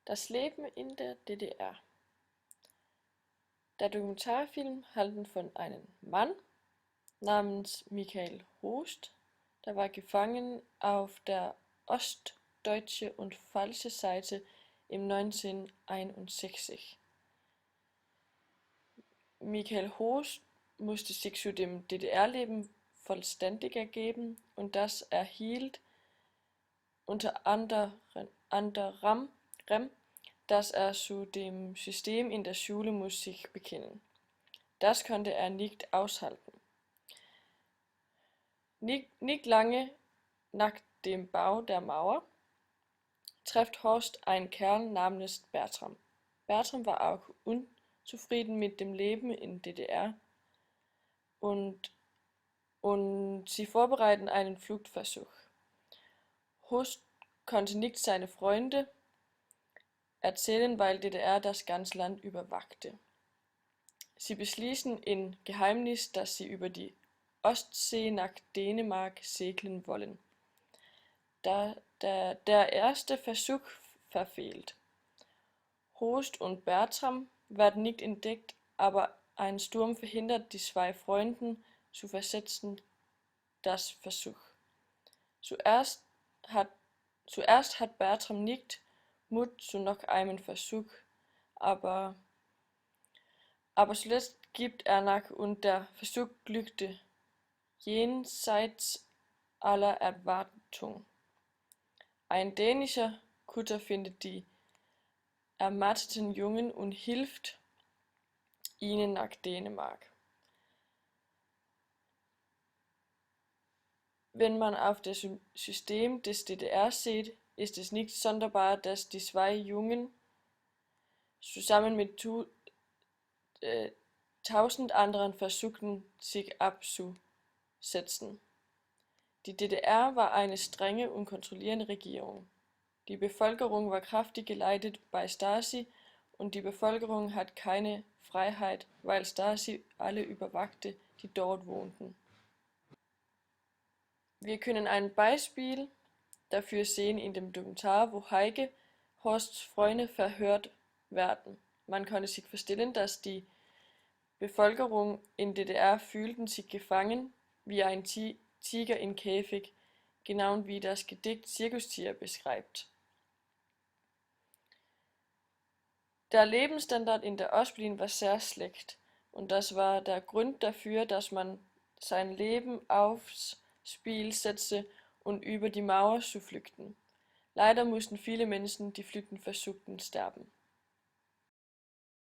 Das Leben in der DDR. Der Dokumentarfilm handelt von einem Mann namens Michael Host, der war gefangen auf der ostdeutsche und falsche Seite im 1961. Michael Host musste sich zu dem DDR-Leben vollständig ergeben und das erhielt unter anderem, dass er zu dem System in der Schule muss sich bekennen. Das konnte er nicht aushalten. Nicht lange nach dem Bau der Mauer trifft Horst einen Kerl namens Bertram. Bertram war auch unzufrieden mit dem Leben in DDR und sie vorbereiten einen Fluchtversuch. Horst konnte nicht seine Freunde erzählen, weil DDR das ganze Land überwachte. Sie beschließen in Geheimnis, dass sie über die Ostsee nach Dänemark segeln wollen. Der erste Versuch verfehlt. Horst und Bertram werden nicht entdeckt, aber ein Sturm verhindert die zwei Freunde zu versetzen das Versuch. Zuerst hat Bertram nicht Mut zu noch einem Versuch, aber zuletzt gibt er nach und der Versuch glückte jenseits aller Erwartung. Ein dänischer Kutter findet die ermatteten Jungen und hilft ihnen nach Dänemark. Wenn man auf das System des DDR sieht, ist es nicht sonderbar, dass die zwei Jungen zusammen mit 1000 anderen versuchten, sich abzusetzen. Die DDR war eine strenge und kontrollierende Regierung. Die Bevölkerung war kraftig geleitet bei Stasi und die Bevölkerung hat keine Freiheit, weil Stasi alle überwachte, die dort wohnten. Wir können ein Beispiel dafür sehen in dem Dokumentar, wo Heike Horsts Freunde verhört werden. Man konnte sich vorstellen, dass die Bevölkerung in DDR fühlten sich gefangen wie ein Tiger im Käfig, genau wie das Gedicht Zirkustier beschreibt. Der Lebensstandard in der Ostberlin war sehr schlecht und das war der Grund dafür, dass man sein Leben aufs Spiel setzte und über die Mauer zu flüchten. Leider mussten viele Menschen, die flüchten versuchten, sterben.